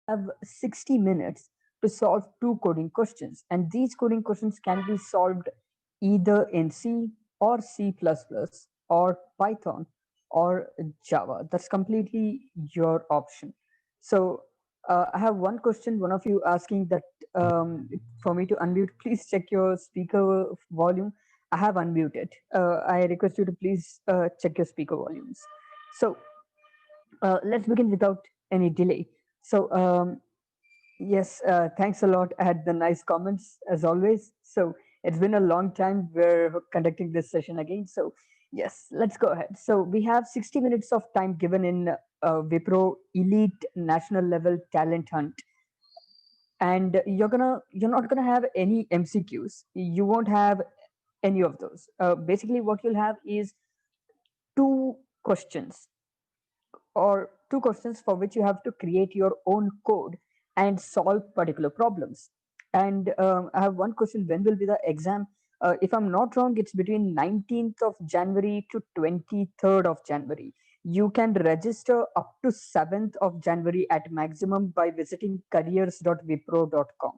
have 60 minutes to solve two coding questions, and these coding questions can be solved either in C or C++ or Python or Java. That's completely your option. So I have one question, one of you asking that for me to unmute, please check your speaker volume. I have unmuted. I request you to please check your speaker volumes. So let's begin without any delay. So yes, thanks a lot. I had the nice comments as always. So it's been a long time. We're conducting this session again. So yes, let's go ahead. So we have 60 minutes of time given in Wipro Elite National Level Talent Hunt, and you're not gonna have any MCQs. You won't have any of those. Basically, what you'll have is two questions two questions for which you have to create your own code and solve particular problems. And I have one question: when will be the exam? If I'm not wrong, it's between 19th of January to 23rd of January. You can register up to 7th of January at maximum by visiting careers.wipro.com.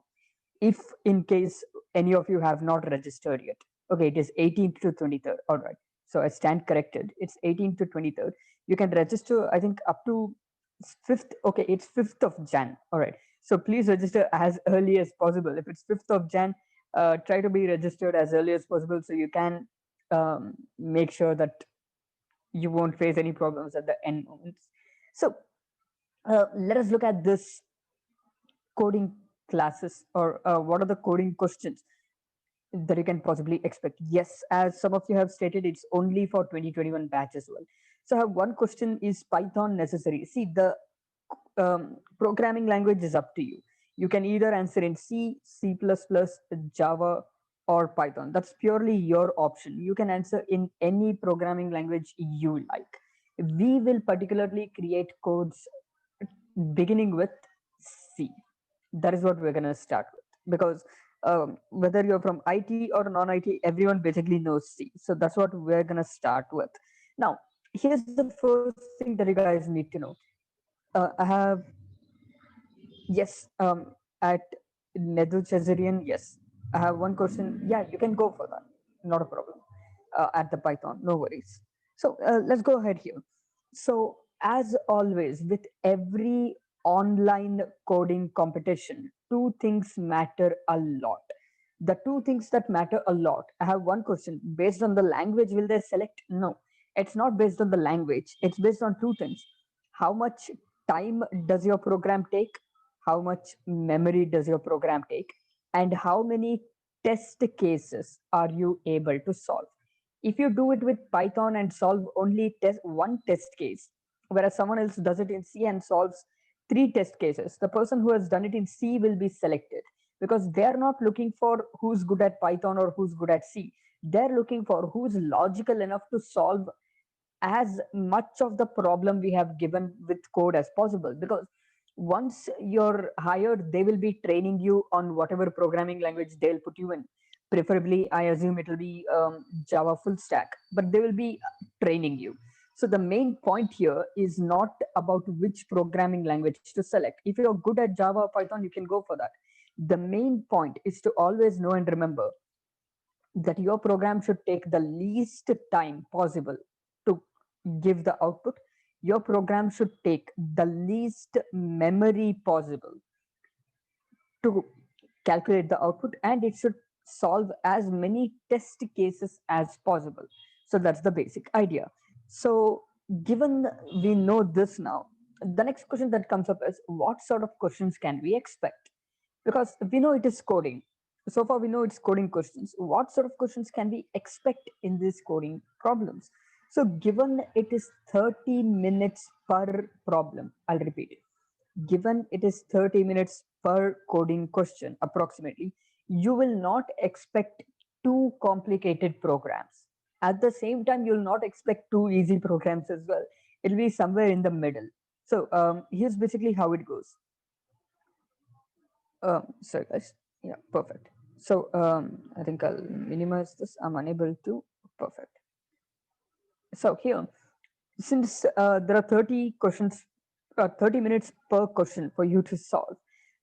If in case any of you have not registered yet. Okay, it is 18th to 23rd. All right. So I stand corrected. It's 18th to 23rd. You can register, I think, up to 5th. Okay, it's 5th of Jan. All right. So please register as early as possible. If it's 5th of Jan, try to be registered as early as possible so you can make sure that you won't face any problems at the end moments. So let us look at this coding classes, or what are the coding questions that you can possibly expect. Yes, as some of you have stated, it's only for 2021 batch as well. So I have one question: is Python necessary? See, the programming language is up to you. You can either answer in C, C++, Java, or Python. That's purely your option. You can answer in any programming language you like. We will particularly create codes beginning with C. That is what we're going to start with, because whether you're from IT or non-IT, everyone basically knows C. So that's what we're going to start with. Now, here's the first thing that you guys need to know. I have, yes, at Nedu Chazarian, yes, I have one question. Yeah, you can go for that. Not a problem. At the Python, no worries. So let's go ahead here. So, as always, with every online coding competition, two things matter a lot. The two things that matter a lot. I have one question. Based on the language, will they select? No, it's not based on the language. It's based on two things. How much time does your program take? How much memory does your program take? And how many test cases are you able to solve? If you do it with Python and solve only one test case, whereas someone else does it in C and solves three test cases, the person who has done it in C will be selected, because they're not looking for who's good at Python or who's good at C. They're looking for who's logical enough to solve as much of the problem we have given with code as possible. Because once you're hired, they will be training you on whatever programming language they'll put you in. Preferably, I assume it will be Java full stack, but they will be training you. So the main point here is not about which programming language to select. If you're good at Java or Python, you can go for that. The main point is to always know and remember that your program should take the least time possible to give the output. Your program should take the least memory possible to calculate the output, and it should solve as many test cases as possible. So that's the basic idea. So given we know this now, the next question that comes up is, what sort of questions can we expect? Because we know it is coding. So far we know it's coding questions. What sort of questions can we expect in these coding problems? So given it is 30 minutes per problem, I'll repeat it. Given it is 30 minutes per coding question approximately, you will not expect two complicated programs. At the same time, you'll not expect two easy programs as well. It'll be somewhere in the middle. So here's basically how it goes. Sorry guys. Yeah, perfect. So I think I'll minimize this. I'm unable to. Perfect. So here, since there are 30 questions 30 minutes per question for you to solve.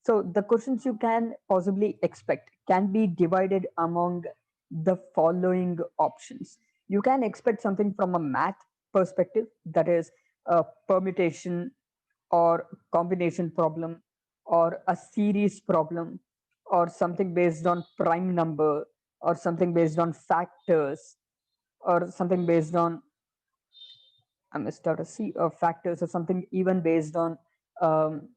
So the questions you can possibly expect can be divided among the following options. You can expect something from a math perspective, that is a permutation or combination problem, or a series problem, or something based on prime number, or something based on factors, or something based on, I missed out a C, factors, or something even based on um,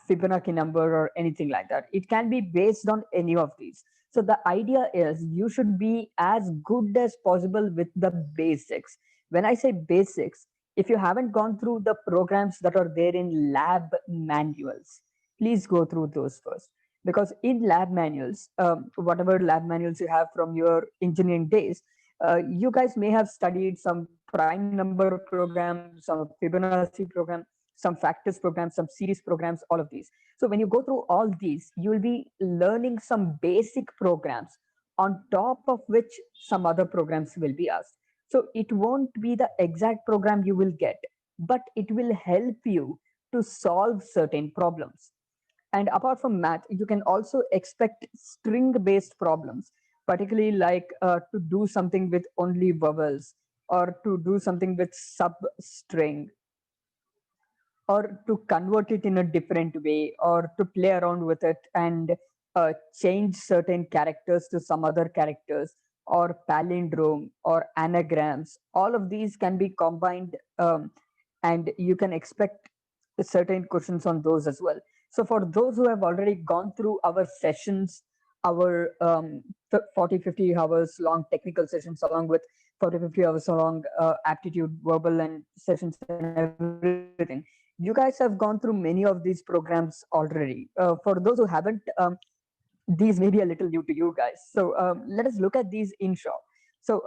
Fibonacci number or anything like that. It can be based on any of these. So the idea is you should be as good as possible with the basics. When I say basics, if you haven't gone through the programs that are there in lab manuals, please go through those first. Because in lab manuals, whatever lab manuals you have from your engineering days, you guys may have studied some prime number program, some Fibonacci program, some factors program, some series programs, all of these. So when you go through all these, you will be learning some basic programs on top of which some other programs will be asked. So it won't be the exact program you will get, but it will help you to solve certain problems. And apart from math, you can also expect string based problems, particularly like to do something with only vowels, or to do something with substring, or to convert it in a different way, or to play around with it and change certain characters to some other characters, or palindrome or anagrams. All of these can be combined, and you can expect certain questions on those as well. So for those who have already gone through our sessions, our 40 50 hours long technical sessions, along with 40 50 hours long aptitude verbal and sessions and everything, you guys have gone through many of these programs already. For those who haven't, these may be a little new to you guys. So let us look at these in short. So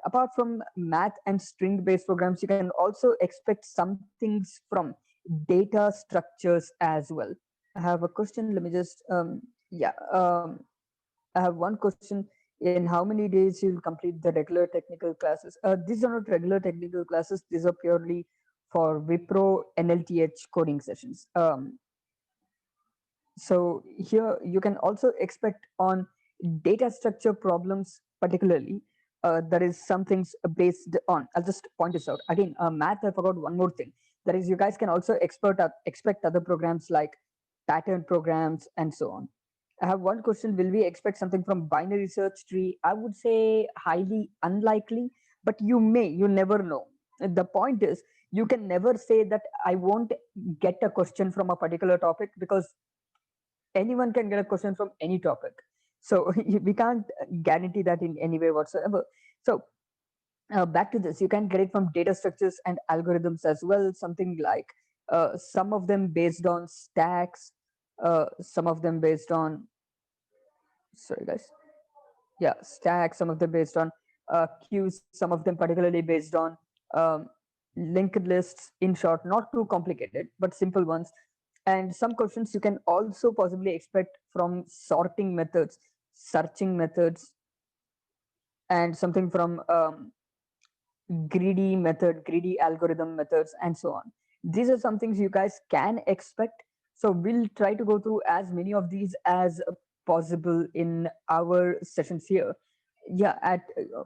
apart from math and string based programs, you can also expect some things from data structures as well. I have a question. Let me just, yeah. I have one question. In how many days you'll complete the regular technical classes? These are not regular technical classes. These are purely for Wipro NLTH coding sessions. So here you can also expect on data structure problems, particularly. There is some things based on. I'll just point this out again. Math. I forgot one more thing. That is, you guys can also expect other programs like pattern programs and so on. I have one question. Will we expect something from binary search tree? I would say highly unlikely, but you may. You never know. The point is, you can never say that I won't get a question from a particular topic, because anyone can get a question from any topic. So we can't guarantee that in any way whatsoever. So back to this, you can get it from data structures and algorithms as well. Something like some of them based on stacks, some of them based on, sorry guys, yeah, stacks, some of them based on queues, some of them particularly based on um, linked lists. In short, not too complicated but simple ones. And some questions you can also possibly expect from sorting methods, searching methods, and something from greedy algorithm methods, and so on. These are some things you guys can expect. So we'll try to go through as many of these as possible in our sessions here. Yeah, at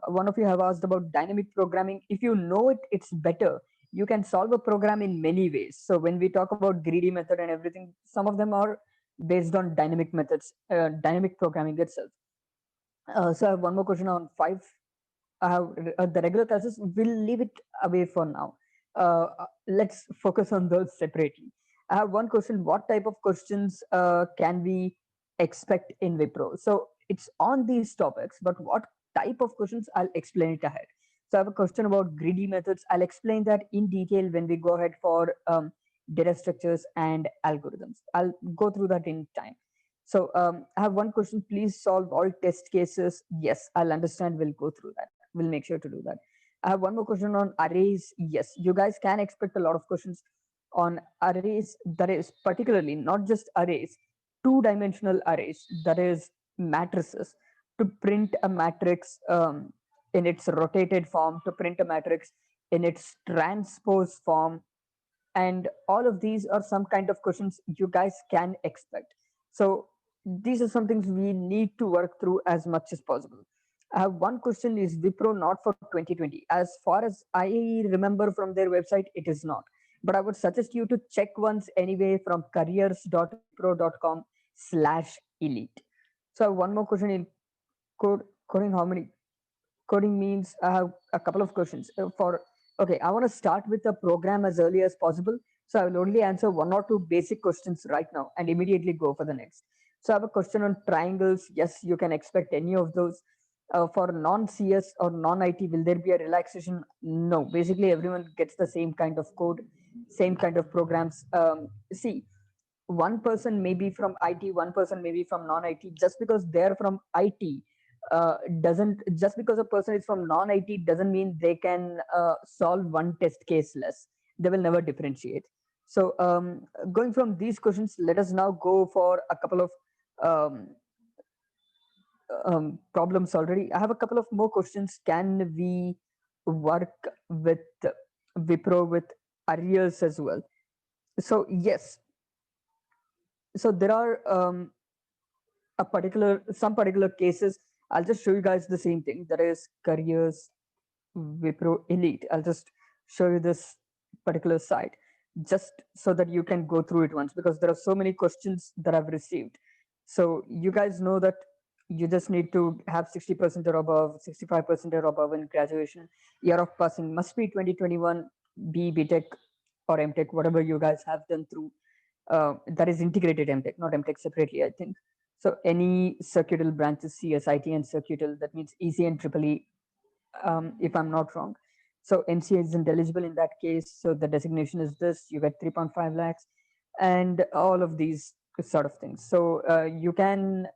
one of you have asked about dynamic programming. If you know it, it's better. You can solve a program in many ways. So when we talk about greedy method and everything, some of them are based on dynamic methods, dynamic programming itself. So I have one more question on five. I have the regular classes. We'll leave it away for now. Let's focus on those separately. I have one question. What type of questions can we expect in Wipro? So it's on these topics, but what type of questions? I'll explain it ahead. So I have a question about greedy methods. I'll explain that in detail when we go ahead for data structures and algorithms. I'll go through that in time. So I have one question. Please solve all test cases. Yes, I'll understand. We'll go through that. We'll make sure to do that. I have one more question on arrays. Yes, you guys can expect a lot of questions on arrays. That is particularly not just arrays, two-dimensional arrays. That is matrices. To print a matrix in its rotated form, to print a matrix in its transpose form, And all of these are some kind of questions you guys can expect. So these are some things we need to work through as much as possible. I have one question: is Wipro not for 2020? As far as I remember from their website, it is not. But I would suggest you to check once anyway from careers.wipro.com/elite. So I have one more question in coding. How many coding means? I have a couple of questions for. Okay, I want to start with the program as early as possible. So I will only answer one or two basic questions right now and immediately go for the next. So I have a question on triangles. Yes, you can expect any of those. For non-CS or non-IT, will there be a relaxation? No. Basically, everyone gets the same kind of code, same kind of programs. See, one person may be from IT, one person may be from non-IT. Just because they're from IT doesn't, just because a person is from non-IT doesn't mean they can solve one test case less. They will never differentiate. So going from these questions, let us now go for a couple of um, problems already. I have a couple of more questions. Can we work with Wipro with arrears as well? So yes, so there are some particular cases. I'll just show you guys the same thing. That is careers Wipro Elite. I'll just show you this particular site just so that you can go through it once, because there are so many questions that I've received. So you guys know that you just need to have 60% or above, 65% or above in graduation. Year of passing must be 2021, BTech or MTech, whatever you guys have done through. That is integrated MTech, not MTech separately, I think. So any circuital branches, CSIT and circuital, that means EC and Triple E, if I'm not wrong. So NCA isn't eligible in that case. So the designation is this: you get 3.5 lakhs, and all of these sort of things. So you can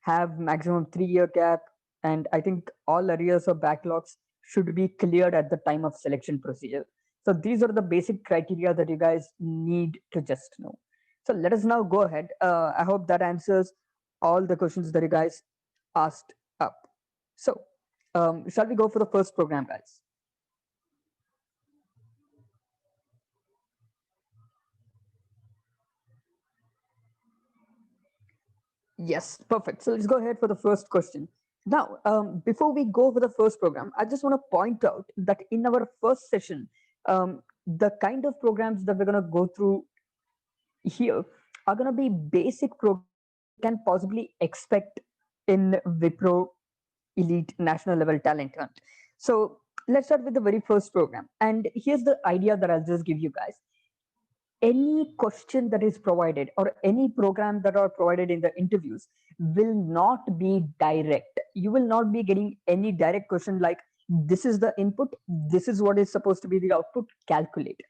have maximum 3-year gap, and I think all arrears or backlogs should be cleared at the time of selection procedure. So these are the basic criteria that you guys need to just know. So let us now go ahead. I hope that answers all the questions that you guys asked up. So shall we go for the first program, guys? Yes, perfect. So let's go ahead for the first question. Now, before we go for the first program, I just want to point out that in our first session, the kind of programs that we're going to go through here are going to be basic programs that you can possibly expect in Wipro Elite National Level Talent Hunt. So let's start with the very first program. And here's the idea that I'll just give you guys. Any question that is provided or any program that are provided in the interviews will not be direct. You will not be getting any direct question like, this is the input, this is what is supposed to be the output, calculate.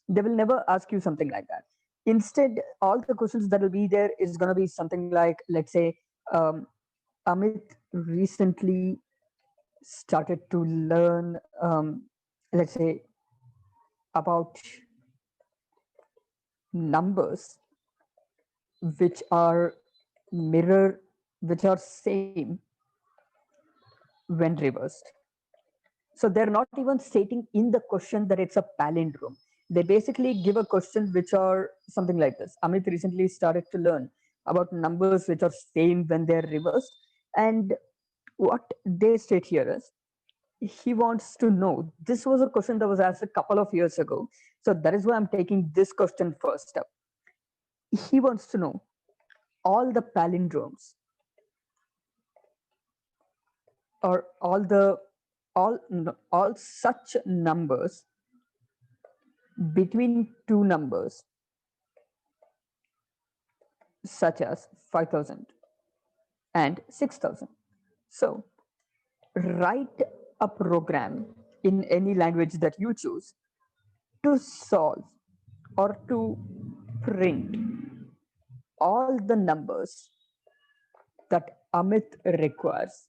They will never ask you something like that. Instead, all the questions that will be there is going to be something like, let's say, um, Amit recently started to learn, let's say, about numbers which are mirror, which are same when reversed. So they're not even stating in the question that it's a palindrome. They basically give a question which are something like this: Amit recently started to learn about numbers which are same when they're reversed. And what they state here is, he wants to know, this was a question that was asked a couple of years ago, so that is why I'm taking this question first up. He wants to know all the palindromes, or all such numbers between two numbers such as 5000 and 6000. So write a program in any language that you choose to solve or to print all the numbers that Amit requires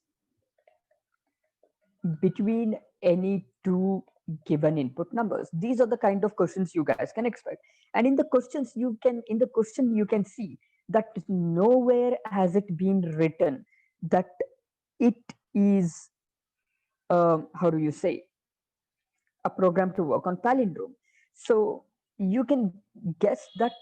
between any two given input numbers. These are the kind of questions you guys can expect. And in the question you can see that nowhere has it been written that it is, how do you say, a program to work on palindrome. So you can guess that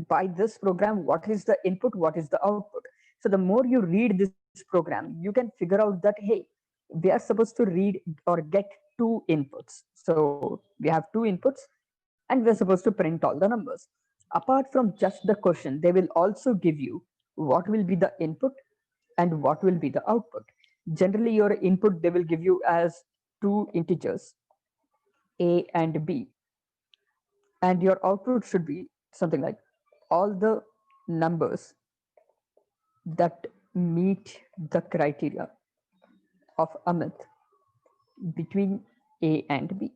by this program, what is the input, what is the output. So the more you read this program, you can figure out that, hey, we are supposed to read or get two inputs. So we have two inputs and we're supposed to print all the numbers. Apart from just the question, they will also give you what will be the input and what will be the output. Generally, your input they will give you as two integers, a and b, and your output should be something like all the numbers that meet the criteria of Amit between A and B.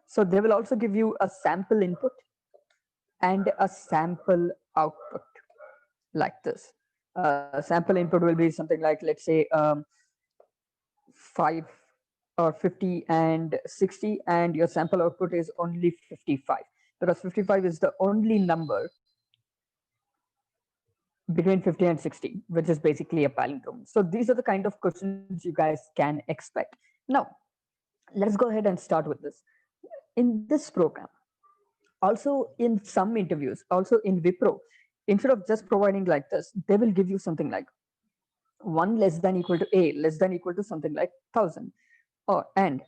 So they will also give you a sample input and a sample output like this. Sample input will be something like, let's say, 5 or 50 and 60, and your sample output is only 55, because 55 is the only number between 50 and 60, which is basically a palindrome. So these are the kind of questions you guys can expect. Now, let's go ahead and start with this. In this program, also in some interviews, also in Wipro, instead of just providing like this, they will give you something like 1 less than equal to A less than equal to something like 1000, or and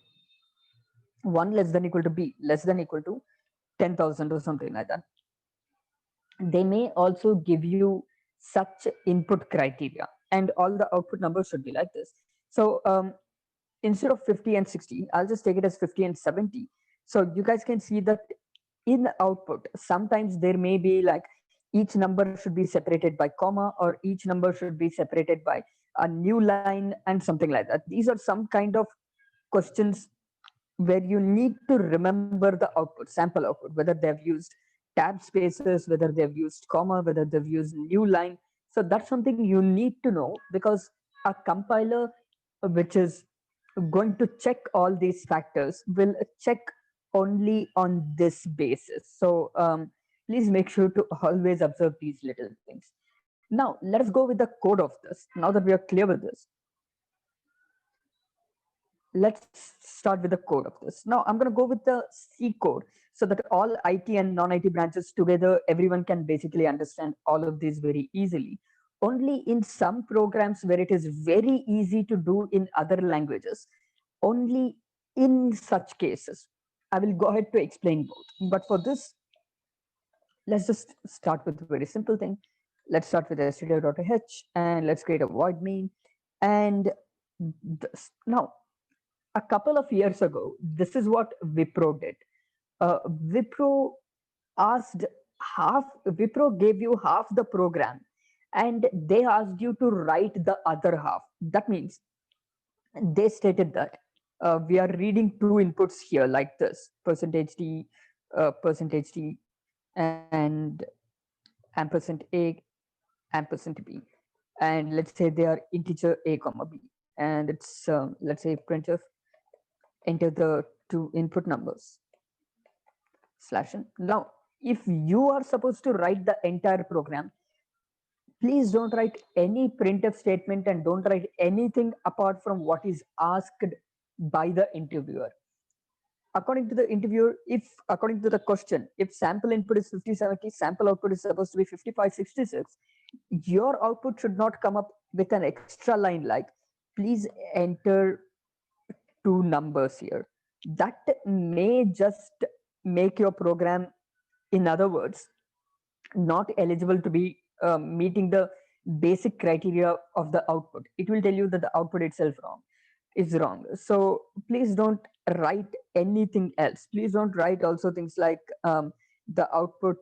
1 less than equal to B less than equal to 10,000 or something like that. They may also give you such input criteria, and all the output numbers should be like this. So instead of 50 and 60, I'll just take it as 50 and 70. So you guys can see that in the output, sometimes there may be like each number should be separated by comma, or each number should be separated by a new line and something like that. These are some kind of questions where you need to remember the output, sample output, whether they've used tab spaces, whether they've used comma, whether they've used new line. So that's something you need to know, because a compiler which is going to check all these factors will check only on this basis. So please make sure to always observe these little things. Now let us go with the code of this. Now that we are clear with this, let's start with the code of this. Now I'm going to go with the C code, so that all IT and non-IT branches together, everyone can basically understand all of these very easily. Only in some programs where it is very easy to do in other languages, only in such cases, I will go ahead to explain both. But for this, let's just start with a very simple thing. Let's start with stdio.h and let's create a void main. And now, a couple of years ago, this is what Wipro did. Wipro asked Wipro gave you half the program, and they asked you to write the other half. That means they stated that we are reading two inputs here like this: percentage d, and ampersand a, ampersand b, and let's say they are integer a comma b, and it's let's say printf enter the two input numbers slash n. Now, if you are supposed to write the entire program, please don't write any printf statement and don't write anything apart from what is asked by the interviewer. According to the interviewer, if according to the question, if sample input is 5070, sample output is supposed to be 5566, your output should not come up with an extra line like, please enter two numbers here. That may just make your program, in other words, not eligible to be meeting the basic criteria of the output. It will tell you that the output itself is wrong. So please don't write anything else. Please don't write also things like the output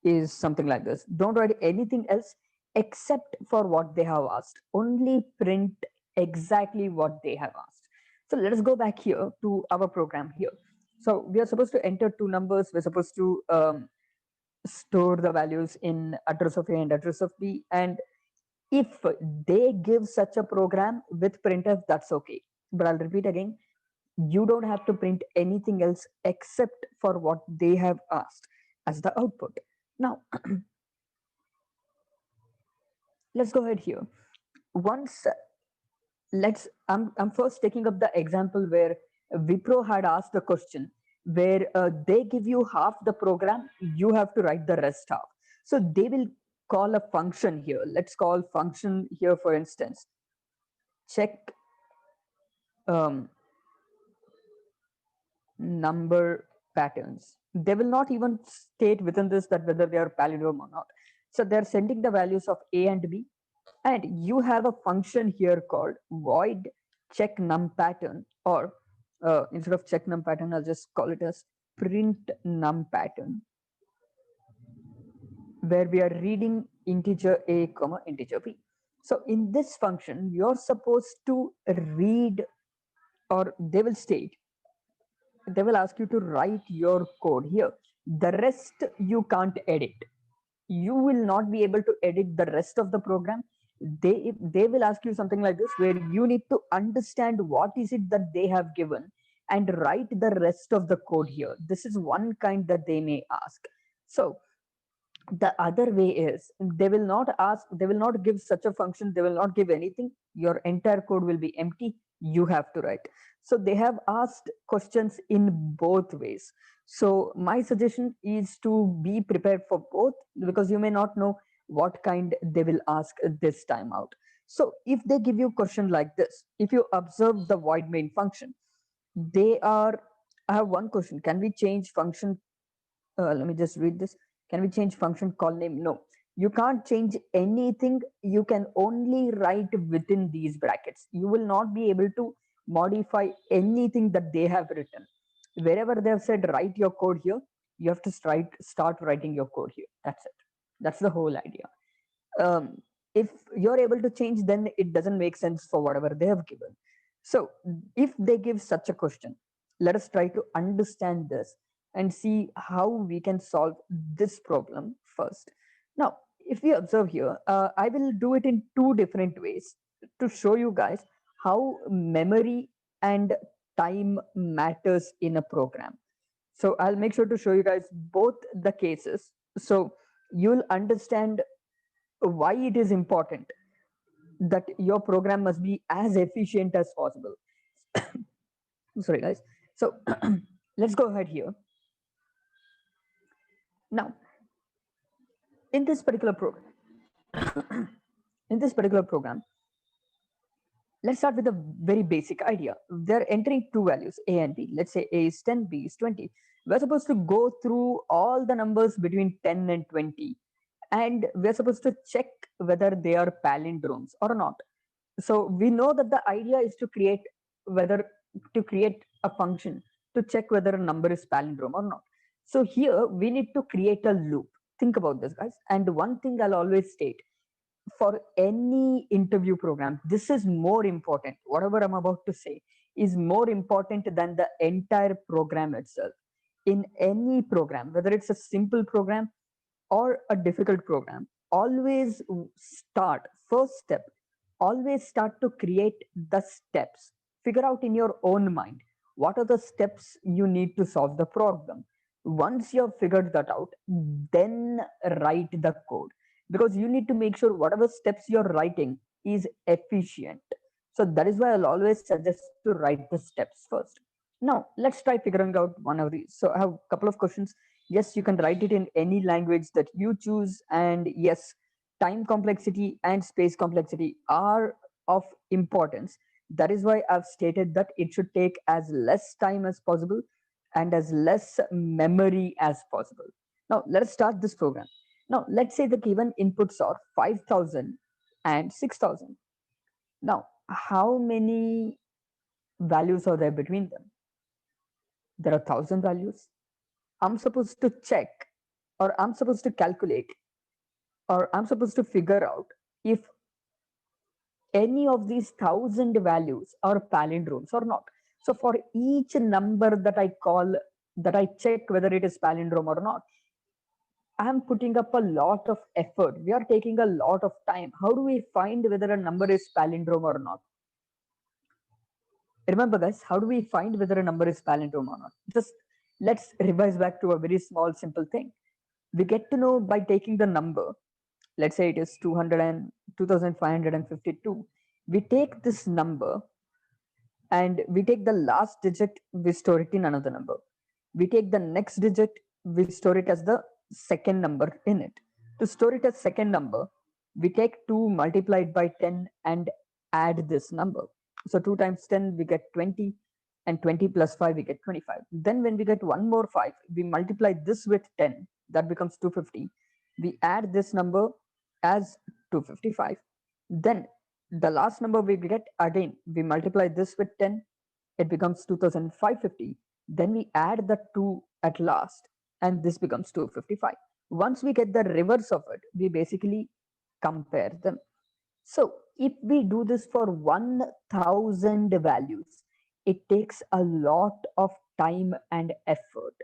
is something like this. Don't write anything else except for what they have asked. Only print exactly what they have asked. So let us go back here to our program here. So we are supposed to enter two numbers. We're supposed to store the values in address of A and address of B. And if they give such a program with printf, that's okay. But I'll repeat again, you don't have to print anything else except for what they have asked as the output. Now, let's go ahead here. Once I'm first taking up the example where Wipro had asked the question where they give you half the program, you have to write the rest half. So they will call a function here. Let's call function here, for instance, check um, number patterns. They will not even state within this that whether they are palindrome or not. So they're sending the values of A and B, and you have a function here called void check num pattern, or instead of check num pattern, I'll just call it as print num pattern, where we are reading integer A comma integer B. So in this function, you're supposed to read, or they will state, they will ask you to write your code here. The rest you can't edit. You will not be able to edit the rest of the program. They will ask you something like this, where you need to understand what is it that they have given and write the rest of the code here. This is one kind that they may ask. So the other way is, they will not ask, they will not give such a function, they will not give anything. Your entire code will be empty, you have to write. So they have asked questions in both ways. So my suggestion is to be prepared for both, because you may not know what kind they will ask this time out. So if they give you a question like this, if you observe the void main function, they are, I have one question, can we change function, let me just read this. Can we change function call name? No, you can't change anything. You can only write within these brackets. You will not be able to modify anything that they have written. Wherever they have said write your code here, you have to start writing your code here. That's it. That's the whole idea. um, if you're able to change, then it doesn't make sense for whatever they have given. So if they give such a question, let us try to understand this and see how we can solve this problem first. Now, if we observe here, I will do it in two different ways to show you guys how memory and time matters in a program. So I'll make sure to show you guys both the cases, so you'll understand why it is important that your program must be as efficient as possible. Sorry, guys. So let's go ahead here. Now, in this particular program, in this particular program, let's start with a very basic idea. They're entering two values, A and B. Let's say A is 10, B is 20. We're supposed to go through all the numbers between 10 and 20, and we're supposed to check whether they are palindromes or not. So we know that the idea is to create a function to check whether a number is palindrome or not. So here we need to create a loop. Think about this, guys. And one thing I'll always state, for any interview program, this is more important. Whatever I'm about to say is more important than the entire program itself. In any program, whether it's a simple program or a difficult program, always start, first step, always start to create the steps. Figure out in your own mind what are the steps you need to solve the problem. Once you have figured that out, then write the code, because you need to make sure whatever steps you're writing is efficient. So that is why I'll always suggest to write the steps first. Now let's try figuring out one of these. So I have a couple of questions. Yes, you can write it in any language that you choose, and yes, time complexity and space complexity are of importance. That is why I've stated that it should take as less time as possible and as less memory as possible. Now let us start this program. Now let's say the given inputs are 5,000 and 6,000. Now how many values are there between them? There are 1,000 values. I'm supposed to check, or I'm supposed to calculate, or I'm supposed to figure out if any of these 1,000 values are palindromes or not. So for each number that I call, that I check whether it is palindrome or not, I'm putting up a lot of effort. We are taking a lot of time. How do we find whether a number is palindrome or not? Remember, guys, how do we find whether a number is palindrome or not? Just let's revise back to a very small, simple thing. We get to know by taking the number. Let's say it is 200 and 2,552. We take this number and we take the last digit, we store it in another number. We take the next digit, we store it as the second number in it. To store it as second number, we take 2 multiplied by 10 and add this number. So 2 times 10, we get 20, and 20 plus 5, we get 25. Then when we get one more 5, we multiply this with 10, that becomes 250. We add this number as 255. Then the last number we get, again, we multiply this with 10, it becomes 2550. Then we add the 2 at last, and this becomes 255. Once we get the reverse of it, we basically compare them. So if we do this for 1000 values, it takes a lot of time and effort.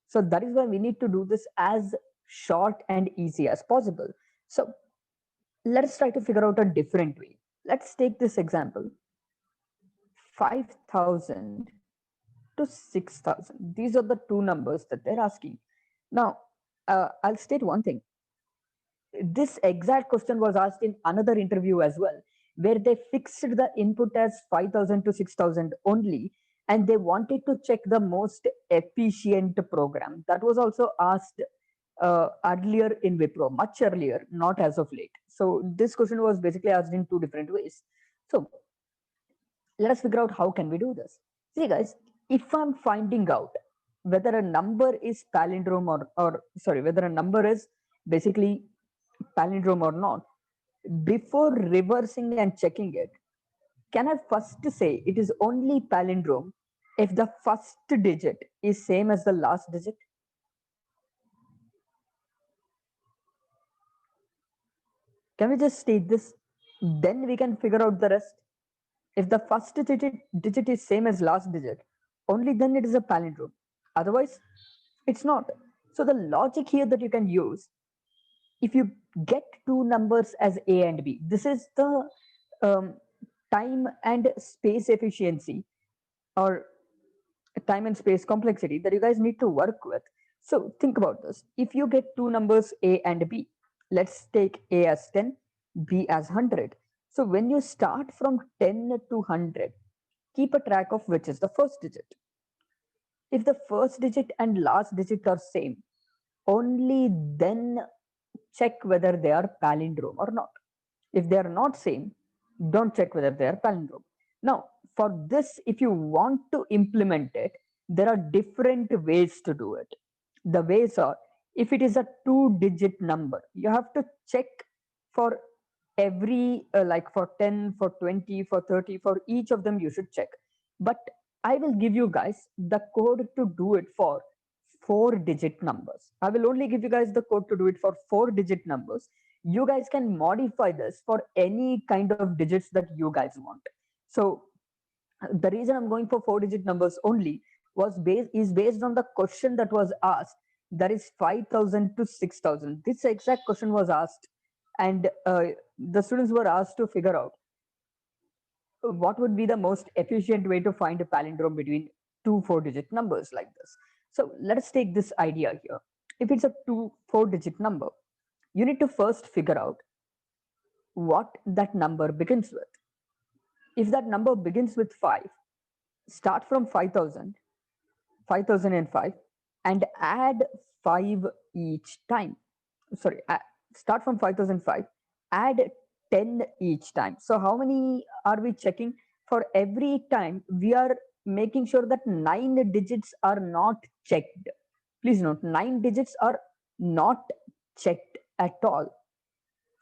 So that is why we need to do this as short and easy as possible. So let us try to figure out a different way. Let's take this example, 5000 to 6000. These are the two numbers that they're asking. Now, I'll state one thing. This exact question was asked in another interview as well, where they fixed the input as 5000 to 6000 only, and they wanted to check the most efficient program. That was also asked earlier in Wipro, much earlier, not as of late. So this question was basically asked in two different ways. So let us figure out how can we do this. See guys, if I'm finding out whether a number is palindrome or sorry, whether a number is basically palindrome or not, before reversing and checking it, can I first say it is only palindrome if the first digit is same as the last digit? Can we just state this? Then we can figure out the rest. If the first digit is same as last digit, only then it is a palindrome. Otherwise, it's not. So the logic here that you can use, if you get two numbers as A and B, this is the um, time and space efficiency or time and space complexity that you guys need to work with. So think about this. If you get two numbers A and B, let's take A as 10, B as 100. So when you start from 10 to 100, keep a track of which is the first digit. If the first digit and last digit are same, only then check whether they are palindrome or not. If they are not same, don't check whether they are palindrome. Now, for this, if you want to implement it, there are different ways to do it. The ways are, if it is a two-digit number, you have to check for every, like for 10, for 20, for 30, for each of them, you should check. But I will give you guys the code to do it for four-digit numbers. I will only give you guys the code to do it for four-digit numbers. You guys can modify this for any kind of digits that you guys want. So the reason I'm going for four-digit numbers only is based on the question that was asked. That is 5000 to 6000. This exact question was asked, and the students were asked to figure out what would be the most efficient way to find a palindrome between two four-digit numbers like this. So let us take this idea here. If it's a four-digit number, you need to first figure out what that number begins with. If that number begins with 5, start from 5000, 5005, and add 5 each time. Sorry, start from 5005, add 10 each time. So how many are we checking? For every time, we are making sure that 9 digits are not checked. Please note, 9 digits are not checked at all.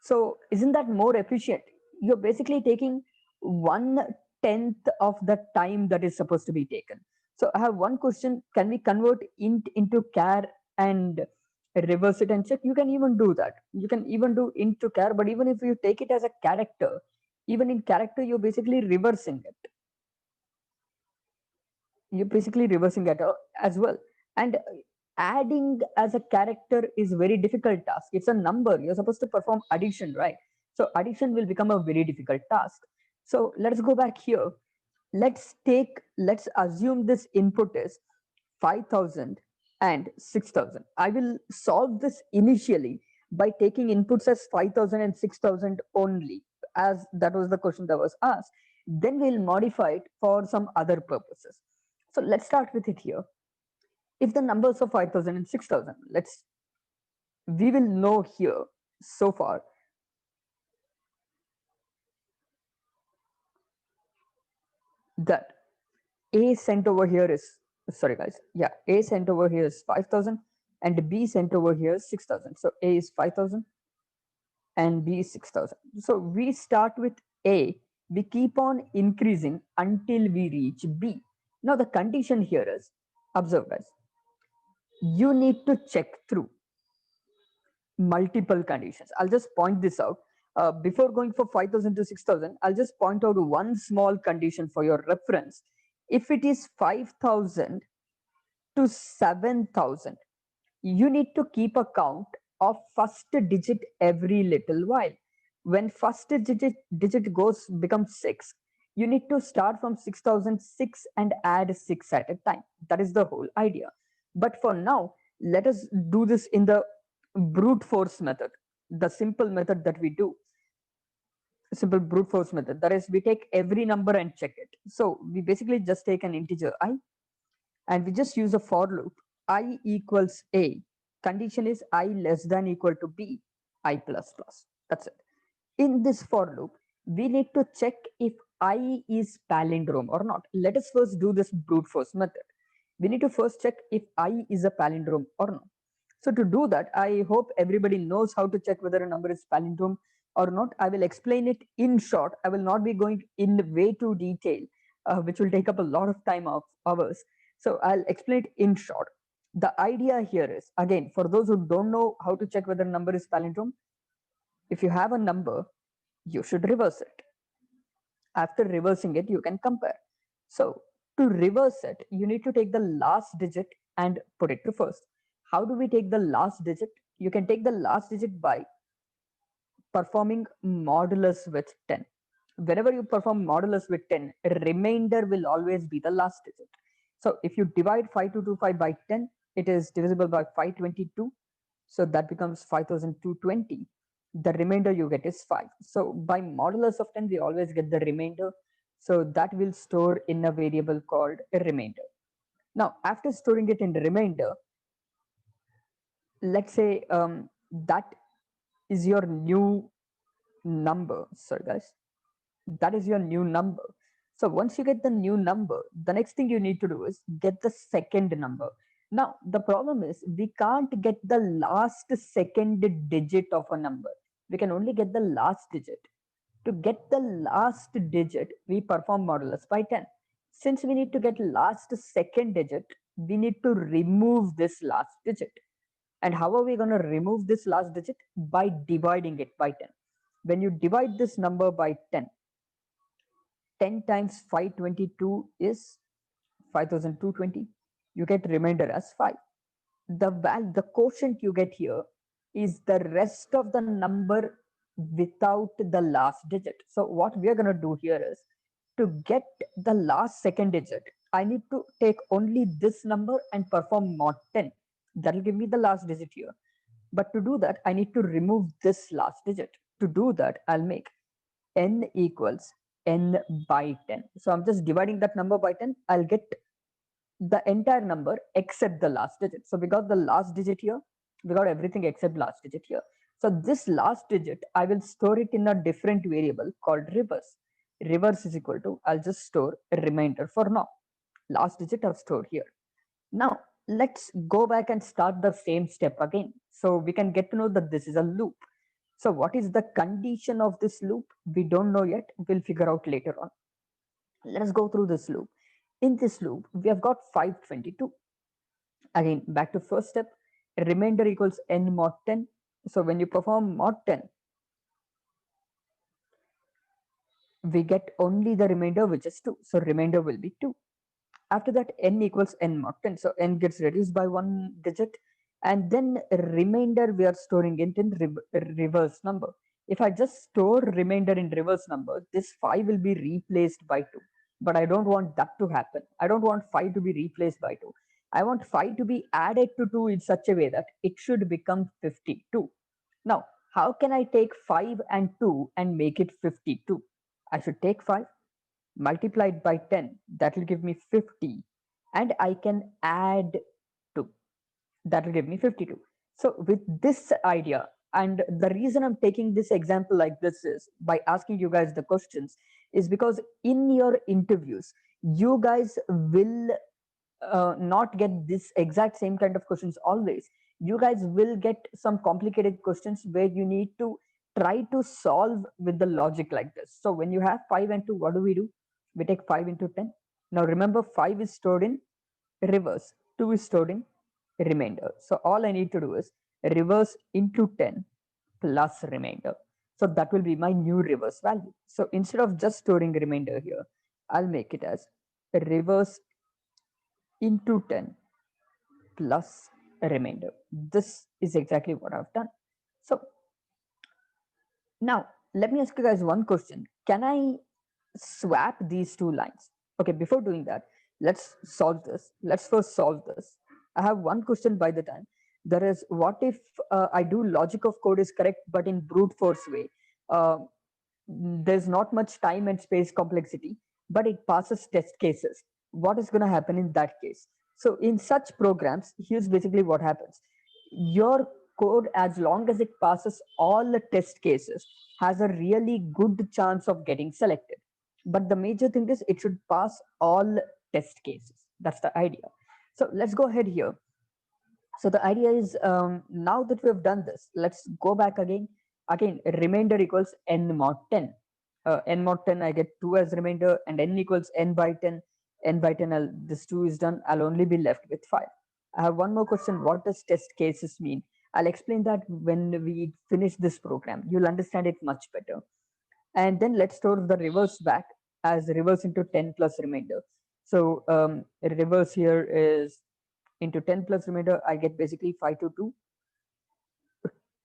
So isn't that more efficient? You're basically taking 1/10 of the time that is supposed to be taken. So I have one question. Can we convert int into char and reverse it and check? You can even do that. You can even do int to char, but even if you take it as a character, even in character, you're basically reversing it. You're basically reversing it as well. And adding as a character is very difficult task. It's a number. You're supposed to perform addition, right? So addition will become a very difficult task. So let's go back here. Let's assume this input is 5000 and 6000. I will solve this initially by taking inputs as 5000 and 6000 only, as that was the question that was asked. Then we'll modify it for some other purposes. So let's start with it here. If the numbers are 5000 and 6000, we will know here so far that A sent over here is, sorry guys, yeah, A sent over here is 5000 and B sent over here is 6000. So A is 5000 and B is 6000. So we start with A, we keep on increasing until we reach B. Now the condition here is, observe guys, you need to check through multiple conditions. I'll just point this out. Before going for 5000 to 6000, I'll just point out one small condition for your reference. If it is 5000 to 7000, you need to keep a count of first digit every little while. When first digit becomes 6, you need to start from 6006 and add 6 at a time. That is the whole idea. But for now, let us do this in the brute force method, the simple method that we do, simple brute force method. That is, we take every number and check it. So we basically just take an integer I and we just use a for loop. I equals A. Condition is I less than equal to B, I plus plus. That's it. In this for loop, we need to check if I is palindrome or not. Let us first do this brute force method. We need to first check if I is a palindrome or not. So to do that, I hope everybody knows how to check whether a number is palindrome or not. I will explain it in short. I will not be going in way too detail, which will take up a lot of time of ours. So I'll explain it in short. The idea here is, again, for those who don't know how to check whether a number is palindrome, if you have a number, you should reverse it. After reversing it, you can compare. So to reverse it, you need to take the last digit and put it to first. How do we take the last digit? You can take the last digit by performing modulus with 10. Whenever you perform modulus with 10, remainder will always be the last digit. So if you divide 5225 by 10, it is divisible by 522. So that becomes 5220. The remainder you get is 5. So by modulus of 10, we always get the remainder. So that will store in a variable called a remainder. Now, after storing it in the remainder, let's say that is your new number. Sorry, guys. That is your new number. So once you get the new number, the next thing you need to do is get the second number. Now, the problem is we can't get the last second digit of a number. We can only get the last digit. To get the last digit, we perform modulus by 10. Since we need to get last second digit, we need to remove this last digit. And how are we going to remove this last digit? By dividing it by 10. When you divide this number by 10, 10 times 522 is 5220. You get remainder as 5. The quotient you get here is the rest of the number without the last digit. So what we are going to do here is, to get the last second digit, I need to take only this number and perform mod 10. That will give me the last digit here. But to do that, I need to remove this last digit. To do that, I'll make n equals n by 10. So I'm just dividing that number by 10. I'll get the entire number except the last digit. So we got the last digit here. We got everything except last digit here. So this last digit, I will store it in a different variable called reverse. Reverse is equal to, I'll just store a remainder for now. Last digit I've stored here. Now let's go back and start the same step again. So we can get to know that this is a loop. So what is the condition of this loop? We don't know yet. We'll figure out later on. Let us go through this loop. In this loop, we have got 522. Again, back to first step, remainder equals n mod 10. So when you perform mod 10, we get only the remainder, which is 2. So remainder will be 2. After that, n equals n mod 10. So n gets reduced by one digit. And then remainder, we are storing it in reverse number. If I just store remainder in reverse number, this 5 will be replaced by 2. But I don't want that to happen. I don't want 5 to be replaced by 2. I want 5 to be added to 2 in such a way that it should become 52. Now, how can I take 5 and 2 and make it 52? I should take 5 multiplied by 10. That will give me 50. And I can add That will give me 52. So with this idea, and the reason I'm taking this example like this is by asking you guys the questions is because in your interviews, you guys will not get this exact same kind of questions always. You guys will get some complicated questions where you need to try to solve with the logic like this. So when you have 5 and 2, what do? We take 5 into 10. Now remember, 5 is stored in reverse, 2 is stored in remainder. So all I need to do is reverse into 10 plus remainder. So that will be my new reverse value. So instead of just storing remainder here, I'll make it as reverse into 10 plus a remainder. This is exactly what I've done. So now let me ask you guys one question. Can I swap these two lines? Okay, before doing that, let's solve this. Let's first solve this. I have one question by the time. There is, what if I do logic of code is correct, but in brute force way? Uh, there's not much time and space complexity, but it passes test cases. What is going to happen in that case? So in such programs, here's basically what happens. Your code, as long as it passes all the test cases, has a really good chance of getting selected. But the major thing is it should pass all test cases. That's the idea. So let's go ahead here. So the idea is, now that we have done this, let's go back again. Again, remainder equals n mod 10. N mod 10, I get 2 as remainder, and n equals n by 10. N by 10, this 2 is done. I'll only be left with 5. I have one more question. What does test cases mean? I'll explain that when we finish this program. You'll understand it much better. And then let's store the reverse back as reverse into 10 plus remainder. So reverse here is into 10 plus remainder, I get basically 5 to 2,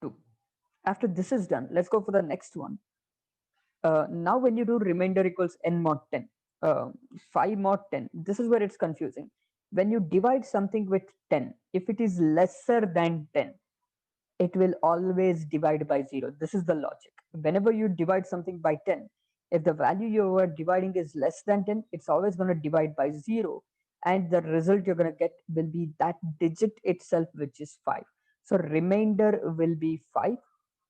2. After this is done, let's go for the next one. Now when you do remainder equals n mod 10, 5 mod 10, this is where it's confusing. When you divide something with 10, if it is lesser than 10, it will always divide by 0. This is the logic. Whenever you divide something by 10, if the value you are dividing is less than 10, it's always going to divide by 0. And the result you're going to get will be that digit itself, which is 5. So remainder will be 5.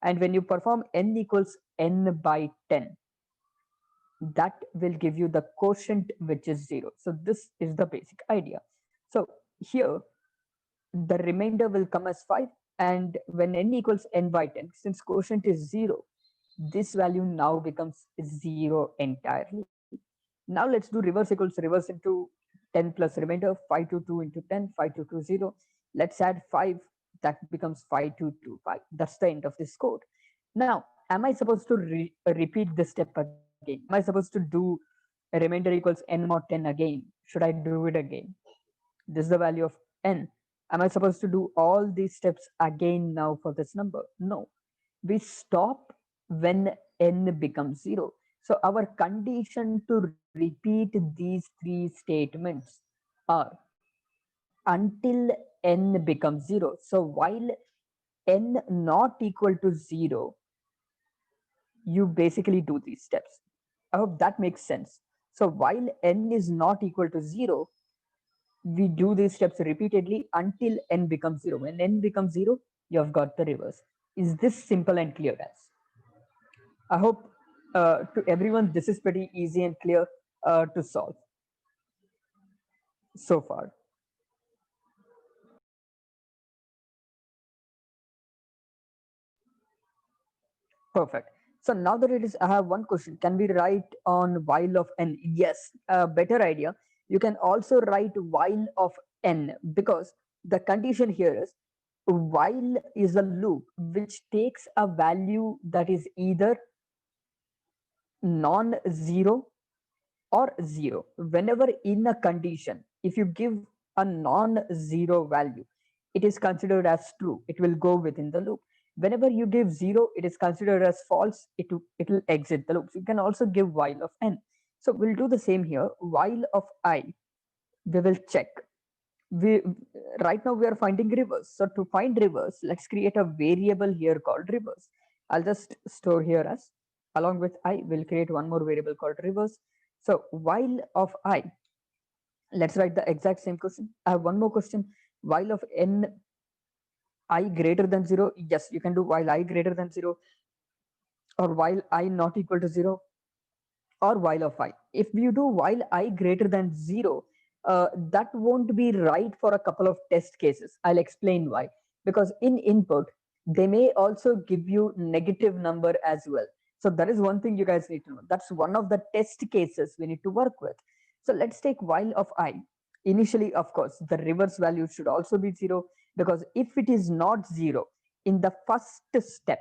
And when you perform n equals n by 10, that will give you the quotient, which is 0. So this is the basic idea. So here, the remainder will come as 5, and when n equals n by 10, since quotient is 0, this value now becomes 0 entirely. Now let's do reverse equals reverse into 10 plus remainder, 5 to 2 into 10, 5 to 2, 0. Let's add 5, that becomes 5 to 2, 5. That's the end of this code. Now, am I supposed to repeat this step again? Am I supposed to do a remainder equals n mod 10 again? Should I do it again? This is the value of n. Am I supposed to do all these steps again now for this number? No. We stop when n becomes 0. So our condition to repeat these three statements are until n becomes 0. So while n not equal to 0, you basically do these steps. I hope that makes sense. So while n is not equal to 0, we do these steps repeatedly until n becomes 0. When n becomes 0, you have got the reverse. Is this simple and clear, guys? I hope to everyone this is pretty easy and clear to solve so far. Perfect. So now that it is, I have one question. Can we write on while of n? Yes, better idea. You can also write while of n, because the condition here is while is a loop which takes a value that is either non-zero or 0. Whenever in a condition, if you give a non-zero value, it is considered as true. It will go within the loop. Whenever you give 0, it is considered as false. It will exit the loop. So you can also give while of n. So we'll do the same here. While of I, we will check. We right now we are finding reverse. So to find reverse, let's create a variable here called reverse. I'll just store here as, along with I, will create one more variable called reverse. So while of I, let's write the exact same question. I have one more question. While of n I greater than 0, yes, you can do while I greater than 0, or while I not equal to 0, or while of I. If you do while I greater than 0, that won't be right for a couple of test cases. I'll explain why. Because in input, they may also give you negative number as well. So that is one thing you guys need to know. That's one of the test cases we need to work with. So let's take while of I. Initially, of course, the reverse value should also be 0, because if it is not 0, in the first step,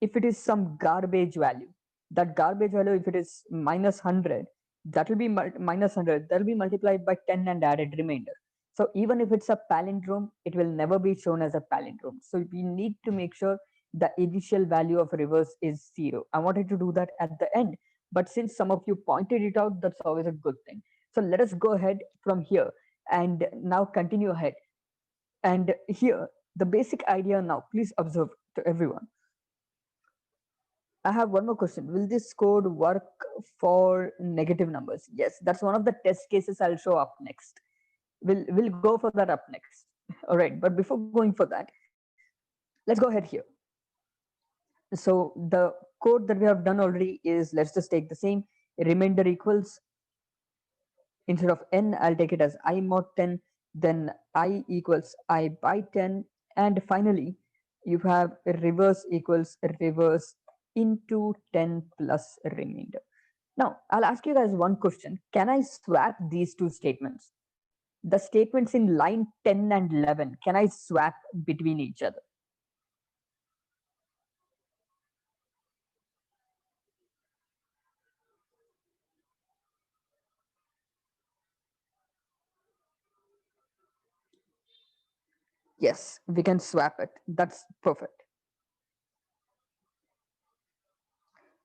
if it is some garbage value, that garbage value, if it is minus 100, that will be minus 100, that will be multiplied by 10 and added remainder. So even if it's a palindrome, it will never be shown as a palindrome. So we need to make sure the initial value of reverse is 0. I wanted to do that at the end, but since some of you pointed it out, that's always a good thing. So let us go ahead from here and now continue ahead. And here, the basic idea now, please observe to everyone. I have one more question. Will this code work for negative numbers? Yes, that's one of the test cases I'll show up next. We'll go for that up next. All right, but before going for that, let's go ahead here. So the code that we have done already is, let's just take the same remainder equals, instead of n, I'll take it as I mod 10, then I equals I by 10, and finally you have reverse equals reverse into 10 plus remainder. Now, I'll ask you guys one question. Can I swap these two statements? The statements in line 10 and 11, can I swap between each other? Yes, we can swap it. That's perfect.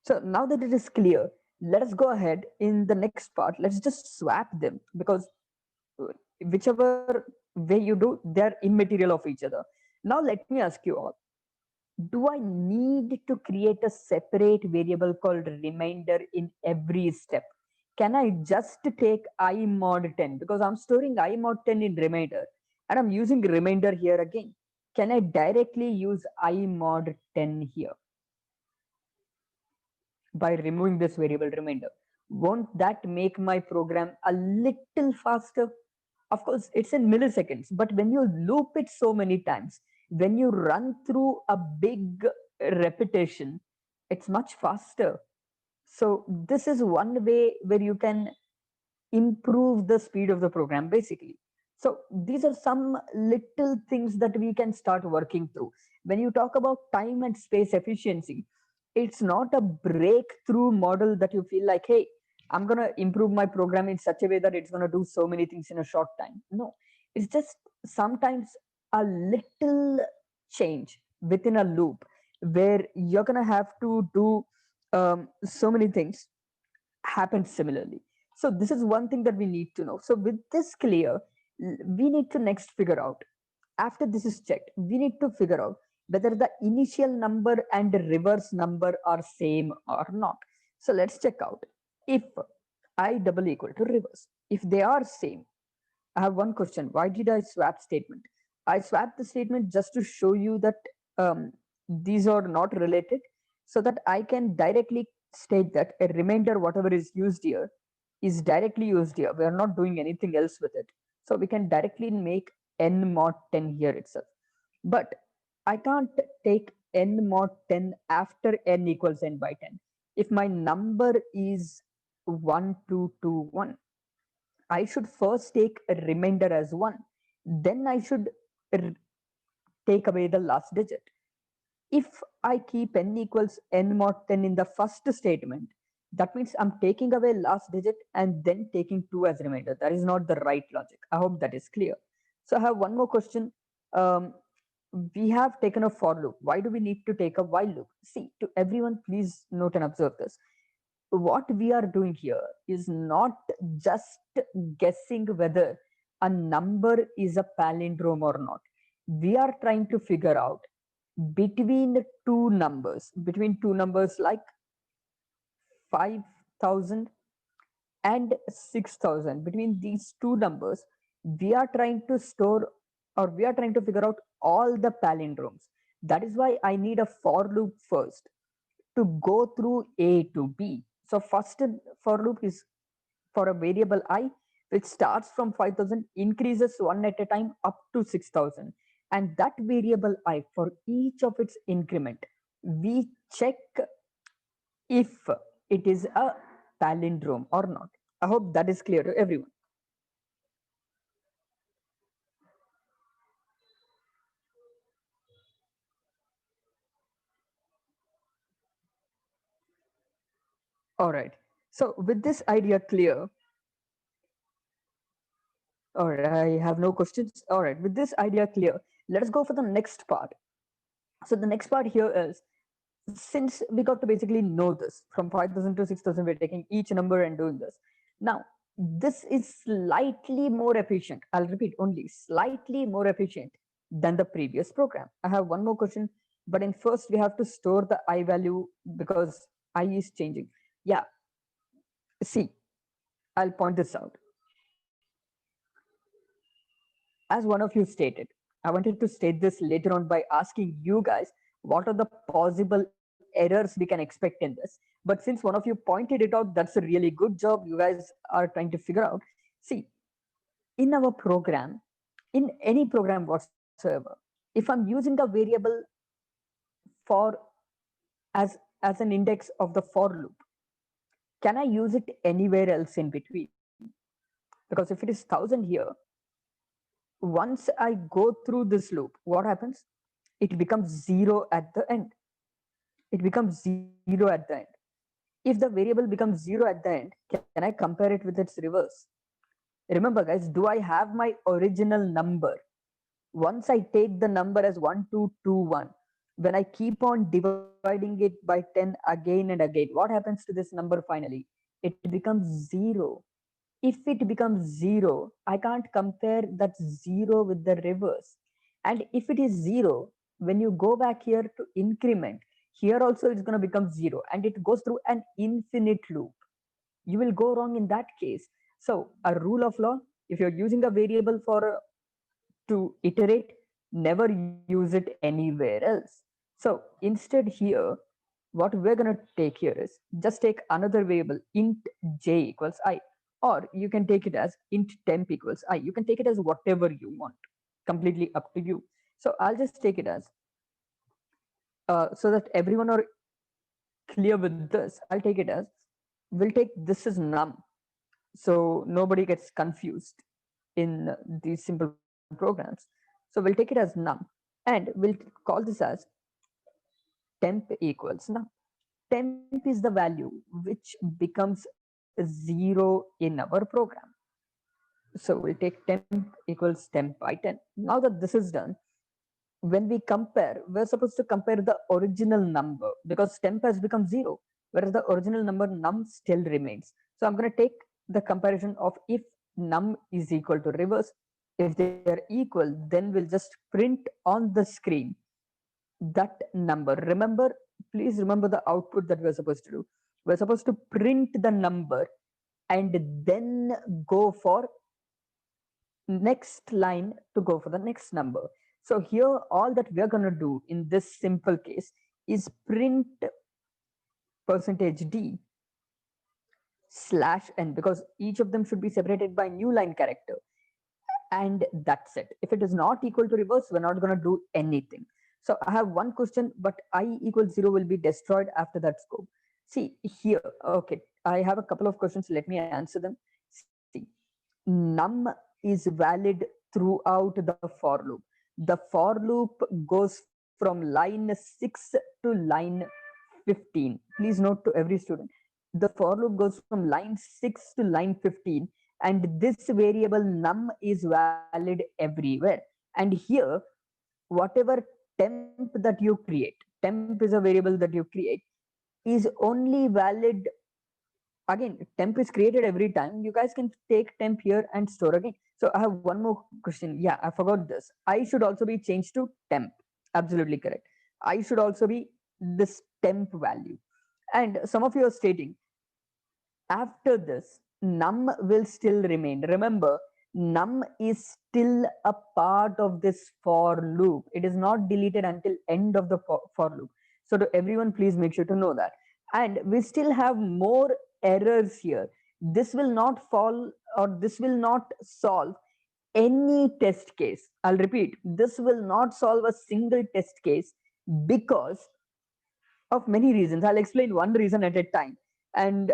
So now that it is clear, let us go ahead in the next part. Let's just swap them, because whichever way you do, they're immaterial of each other. Now let me ask you all, do I need to create a separate variable called remainder in every step? Can I just take I mod 10, because I'm storing I mod 10 in remainder and I'm using remainder here again? Can I directly use I mod 10 here by removing this variable remainder? Won't that make my program a little faster? Of course, it's in milliseconds, but when you loop it so many times, when you run through a big repetition, it's much faster. So this is one way where you can improve the speed of the program, basically. So these are some little things that we can start working through. When you talk about time and space efficiency, it's not a breakthrough model that you feel like, hey, I'm going to improve my program in such a way that it's going to do so many things in a short time. No, it's just sometimes a little change within a loop where you're going to have to do so many things happen similarly. So this is one thing that we need to know. So with this clear, we need to next figure out, after this is checked, we need to figure out whether the initial number and the reverse number are same or not. So let's check out if I double equal to reverse. If they are same, I have one question. Why did I swap statement? I swapped the statement just to show you that these are not related, so that I can directly state that a remainder, whatever is used here, is directly used here. We are not doing anything else with it. So we can directly make n mod 10 here itself. But I can't take n mod 10 after n equals n by 10. If my number is 1221, I should first take a remainder as 1. Then I should take away the last digit. If I keep n equals n mod 10 in the first statement, that means I'm taking away last digit and then taking 2 as remainder. That is not the right logic. I hope that is clear. So I have one more question. We have taken a for loop. Why do we need to take a while loop? See, to everyone, please note and observe this. What we are doing here is not just guessing whether a number is a palindrome or not. We are trying to figure out between two numbers like 5,000 and 6,000, between these two numbers, we are trying to store or we are trying to figure out all the palindromes. That is why I need a for loop first to go through A to B. So first for loop is for a variable I, which starts from 5000, increases one at a time up to 6000. And that variable I, for each of its increment, we check if it is a palindrome or not. I hope that is clear to everyone. All right. So with this idea clear, all right, I have no questions. All right, with this idea clear, let us go for the next part. So the next part here is, since we got to basically know this from 5000 to 6000, we're taking each number and doing this. Now, this is slightly more efficient. I'll repeat, only slightly more efficient than the previous program. I have one more question, but in first we have to store the I value because I is changing. Yeah, see, I'll point this out. As one of you stated, I wanted to state this later on by asking you guys what are the possible errors we can expect in this. But since one of you pointed it out, that's a really good job. You guys are trying to figure out. See, in our program, in any program whatsoever, if I'm using a variable for as an index of the for loop, can I use it anywhere else in between? Because if it is 1000 here, once I go through this loop, what happens? It becomes zero at the end. It becomes zero at the end. If the variable becomes zero at the end, can I compare it with its reverse? Remember, guys, do I have my original number? Once I take the number as 1221, when I keep on dividing it by 10 again and again, what happens to this number finally? It becomes zero. If it becomes zero, I can't compare that zero with the reverse. And if it is zero, when you go back here to increment, here also it's going to become zero and it goes through an infinite loop. You will go wrong in that case. So a rule of law, if you're using a variable for to iterate, never use it anywhere else. So instead here, what we're going to take here is just take another variable int j equals I, or you can take it as int temp equals I. You can take it as whatever you want, completely up to you. So I'll just take it as, so that everyone are clear with this, I'll take it as, we'll take this as num, so nobody gets confused in these simple programs. So we'll take it as num, and we'll call this as temp equals num. Temp is the value which becomes 0 in our program. So we'll take temp equals temp by 10. Now that this is done, when we compare, we're supposed to compare the original number because temp has become 0, whereas the original number num still remains. So I'm going to take the comparison of if num is equal to reverse. If they are equal, then we'll just print on the screen that number. Remember, please remember the output that we're supposed to do. We're supposed to print the number and then go for next line to go for the next number. So here, all that we're going to do in this simple case is print percentage %d slash n, because each of them should be separated by new line character. And that's it. If it is not equal to reverse, we're not going to do anything. So I have one question, but I equals 0 will be destroyed after that scope. See here, okay, I have a couple of questions. Let me answer them. See, num is valid throughout the for loop. The for loop goes from line 6 to line 15. Please note to every student, the for loop goes from line 6 to line 15, and this variable num is valid everywhere. And here, whatever temp that you create, temp is a variable that you create, is only valid. Again, temp is created every time. You guys can take temp here and store again. So I have one more question. Yeah, I forgot this. I should also be changed to temp. Absolutely correct. I should also be this temp value. And some of you are stating after this num will still remain. Remember, num is still a part of this for loop. It is not deleted until end of the for loop. So to everyone, please make sure to know that. And we still have more errors here. This will not fall, or this will not solve any test case. I'll repeat, this will not solve a single test case because of many reasons. I'll explain one reason at a time. And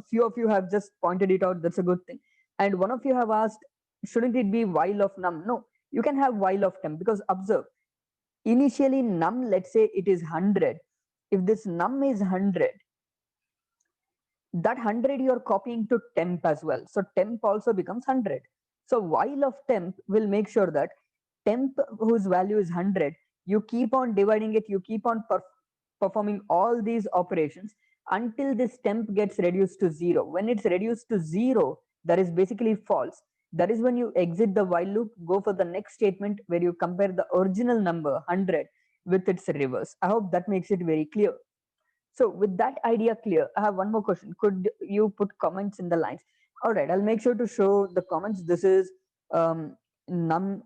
few of you have just pointed it out. That's a good thing. And one of you have asked, shouldn't it be while of num? No, you can have while of temp, because observe, initially num, let's say it is 100. If this num is 100, that 100 you're copying to temp as well. So temp also becomes 100. So while of temp will make sure that temp, whose value is 100, you keep on dividing it, you keep on performing all these operations until this temp gets reduced to 0. When it's reduced to 0, that is basically false. That is when you exit the while loop, go for the next statement where you compare the original number 100 with its reverse. I hope that makes it very clear. So with that idea clear, I have one more question. Could you put comments in the lines? All right, I'll make sure to show the comments. This is num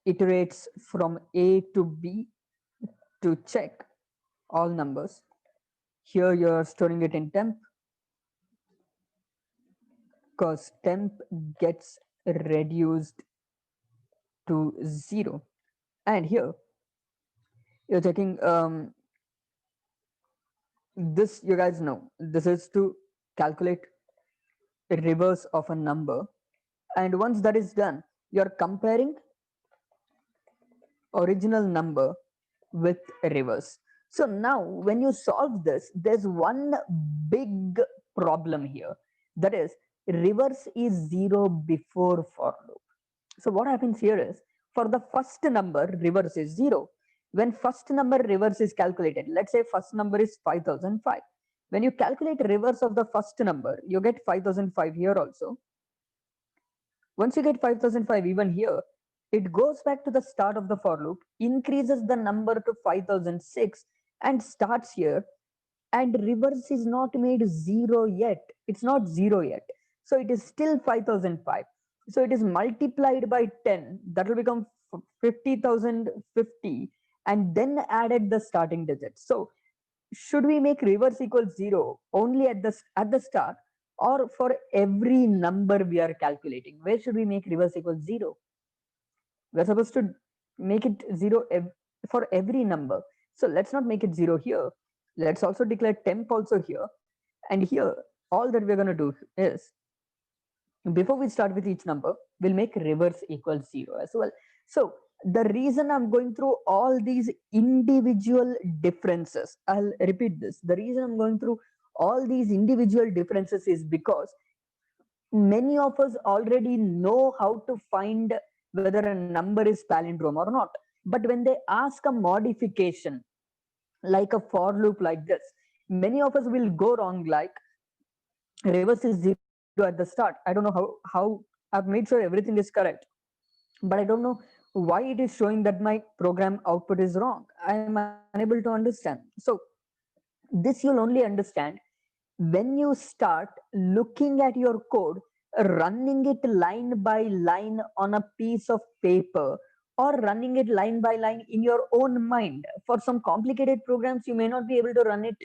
iterates from A to B to check all numbers. Here you're storing it in temp, because temp gets reduced to 0. And here you're checking this, you guys know, this is to calculate reverse of a number. And once that is done, you're comparing original number with reverse. So now when you solve this, there's one big problem here. That is, reverse is 0 before for loop. So what happens here is, for the first number, reverse is 0. When first number reverse is calculated, let's say first number is 5005. When you calculate reverse of the first number, you get 5005 here also. Once you get 5005 even here, it goes back to the start of the for loop, increases the number to 5006 and starts here, and reverse is not made 0 yet. It's not 0 yet. So it is still 5005. So it is multiplied by 10. That will become 50,050 and then added the starting digits. So should we make reverse equals 0 only at the start, or for every number we are calculating? Where should we make reverse equals 0? We're supposed to make it 0 for every number. So let's not make it 0 here. Let's also declare temp also here. And here, all that we're going to do is, before we start with each number, we'll make reverse equals 0 as well. So the reason I'm going through all these individual differences, I'll repeat this. The reason I'm going through all these individual differences is because many of us already know how to find whether a number is palindrome or not. But when they ask a modification, like a for loop like this, many of us will go wrong, like reverse is 0 at the start. I don't know how I've made sure everything is correct, but I don't know why it is showing that my program output is wrong. I am unable to understand. So this you'll only understand when you start looking at your code, running it line by line on a piece of paper, or running it line by line in your own mind. For some complicated programs, you may not be able to run it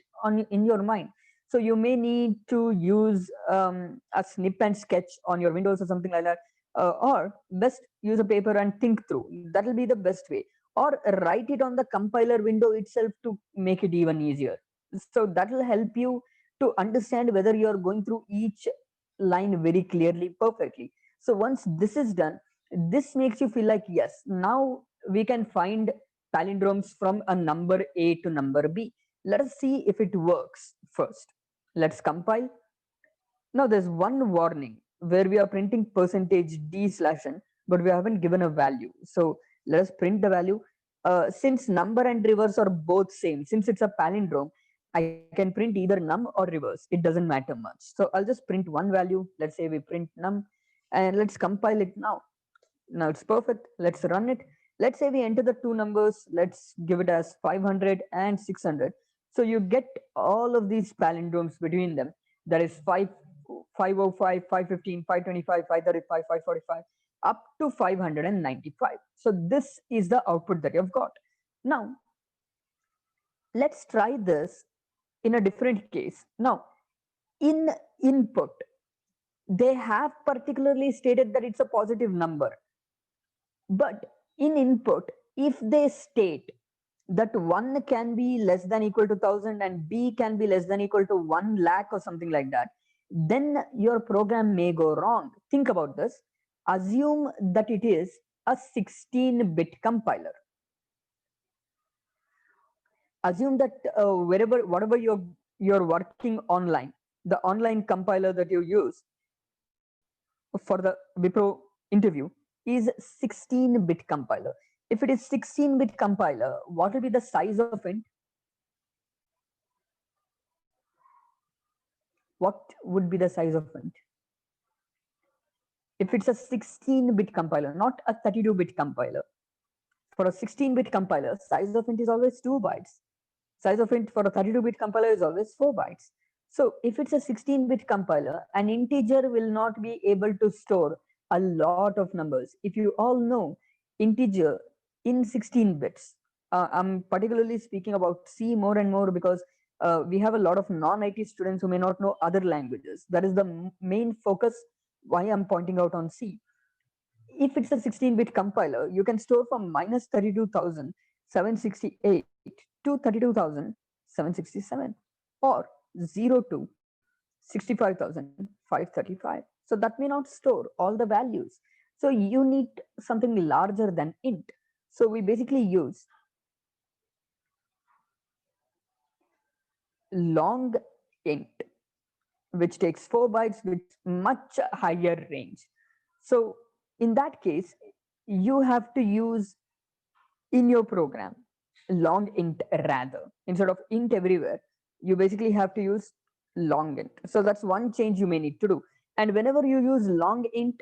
in your mind. So you may need to use a snip and sketch on your Windows or something like that. Or best use a paper and think through. That will be the best way. Or write it on the compiler window itself to make it even easier. So that will help you to understand whether you are going through each line very clearly, perfectly. So once this is done, this makes you feel like, yes, now we can find palindromes from a number A to number B. Let us see if it works first. Let's compile. Now there's one warning where we are printing %d/n, but we haven't given a value. So let us print the value. Since number and reverse are both same, since it's a palindrome, I can print either num or reverse. It doesn't matter much. So I'll just print one value. Let's say we print num, and let's compile it now. Now it's perfect. Let's run it. Let's say we enter the two numbers. Let's give it as 500 and 600. So you get all of these palindromes between them. That is 5 505, 515, 525, 535, 545, up to 595. So this is the output that you've got. Now, let's try this in a different case. Now, in input, they have particularly stated that it's a positive number. But in input, if they state that 1 can be less than equal to 1000 and B can be less than equal to 1 lakh or something like that, then your program may go wrong. Think about this. Assume that it is a 16-bit compiler. Assume that whatever you're working online, the online compiler that you use for the Wipro interview is 16-bit compiler. If it is 16-bit compiler, what will be the size of int? What would be the size of int? If it's a 16-bit compiler, not a 32-bit compiler. For a 16-bit compiler, size of int is always 2 bytes. Size of int for a 32-bit compiler is always 4 bytes. So if it's a 16-bit compiler, an integer will not be able to store a lot of numbers. If you all know integer in 16 bits, I'm particularly speaking about C more and more because we have a lot of non-IT students who may not know other languages. That is the main focus why I'm pointing out on C. If it's a 16-bit compiler, you can store from minus 32,768 to 32,767 or 0 to 65,535. So that may not store all the values. So you need something larger than int. So we basically use long int, which takes 4 bytes with much higher range. So in that case, you have to use in your program long int rather. Instead of int everywhere, you basically have to use long int. So that's one change you may need to do. And whenever you use long int,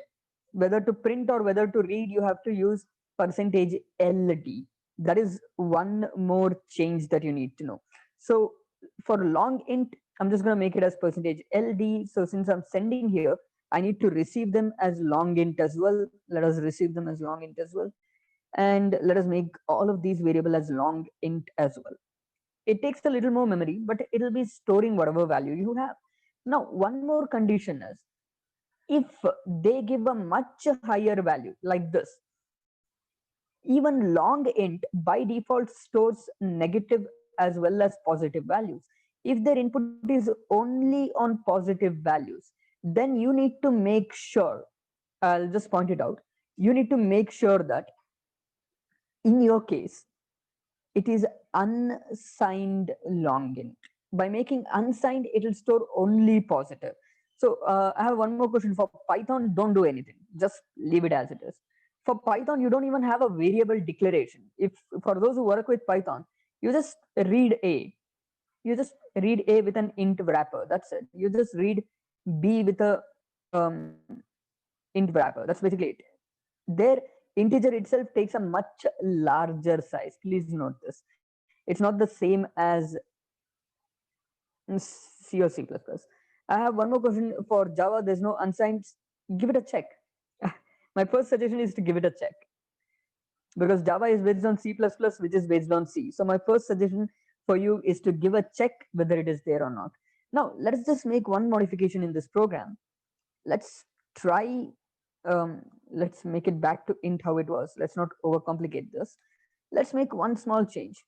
whether to print or whether to read, you have to use percentage LD. That is one more change that you need to know. So for long int, I'm just going to make it as percentage LD. So since I'm sending here, I need to receive them as long int as well. Let us receive them as long int as well. And let us make all of these variable as long int as well. It takes a little more memory, but it'll be storing whatever value you have. Now, one more condition is if they give a much higher value like this, even long int by default stores negative as well as positive values. If their input is only on positive values, then you need to make sure, I'll just point it out, you need to make sure that in your case, it is unsigned long int. By making unsigned, it will store only positive. So I have one more question. For Python, don't do anything. Just leave it as it is. For Python, you don't even have a variable declaration. If for those who work with Python, you just read A. You just read A with an int wrapper. That's it. You just read B with a int wrapper. That's basically it. Their integer itself takes a much larger size. Please note this. It's not the same as C or C++. I have one more question for Java. There's no unsigned. Give it a check. My first suggestion is to give it a check because Java is based on C++, which is based on C. So my first suggestion for you is to give a check whether it is there or not. Now, let's just make one modification in this program. Let's try, let's make it back to int how it was. Let's not overcomplicate this. Let's make one small change.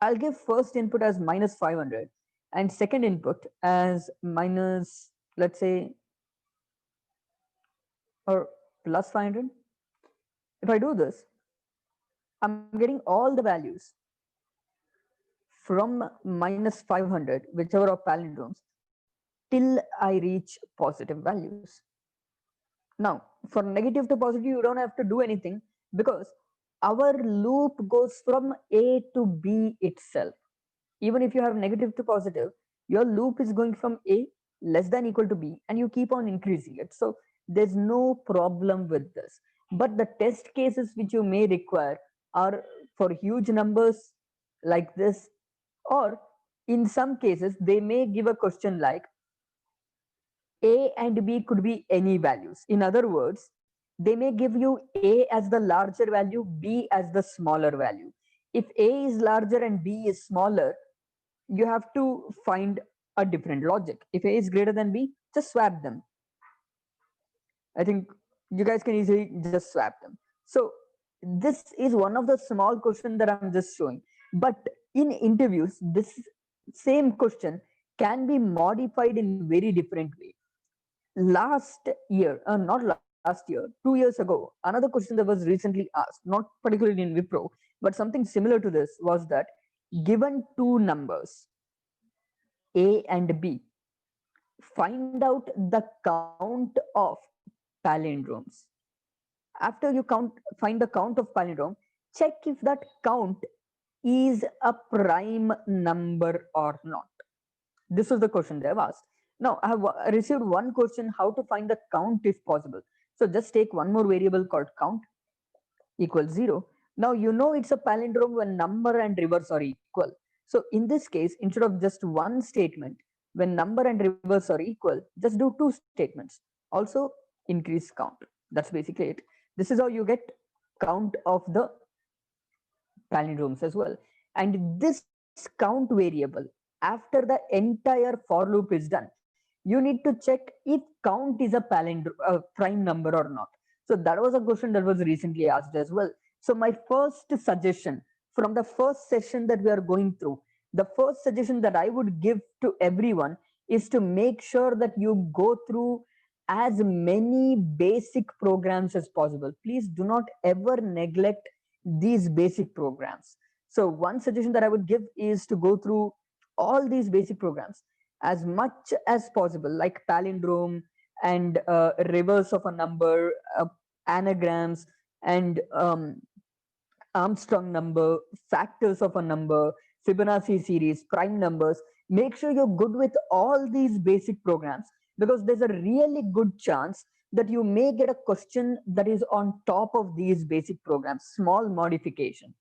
I'll give first input as minus 500 and second input as minus, let's say, or plus 500. If I do this, I'm getting all the values from minus 500, whichever of palindromes, till I reach positive values. Now, for negative to positive, you don't have to do anything because our loop goes from A to B itself. Even if you have negative to positive, your loop is going from A less than equal to B and you keep on increasing it. So there's no problem with this. But the test cases which you may require are for huge numbers like this, or in some cases, they may give a question like, A and B could be any values. In other words, they may give you A as the larger value, B as the smaller value. If A is larger and B is smaller, you have to find a different logic. If A is greater than B, just swap them. I think you guys can easily just swap them. So this is one of the small questions that I'm just showing. But in interviews, this same question can be modified in very different way. Last year, not last year, 2 years ago, another question that was recently asked, not particularly in Wipro, but something similar to this was that given two numbers, A and B, find out the count of palindromes. After you find the count of palindrome, check if that count is a prime number or not. This was the question they have asked. Now, I have received one question how to find the count if possible. So just take one more variable called count equals 0. Now, you know it's a palindrome when number and reverse are equal. So in this case, instead of just one statement, when number and reverse are equal, just do two statements. Also, increase count. That's basically it. This is how you get count of the palindromes as well. And this count variable, after the entire for loop is done, you need to check if count is a prime number or not. So that was a question that was recently asked as well. So my first suggestion from the first session that we are going through, the first suggestion that I would give to everyone is to make sure that you go through as many basic programs as possible. Please do not ever neglect these basic programs. So one suggestion that I would give is to go through all these basic programs as much as possible, like palindrome and reverse of a number, anagrams, and Armstrong number, factors of a number, Fibonacci series, prime numbers. Make sure you're good with all these basic programs, because there's a really good chance that you may get a question that is on top of these basic programs, small modification.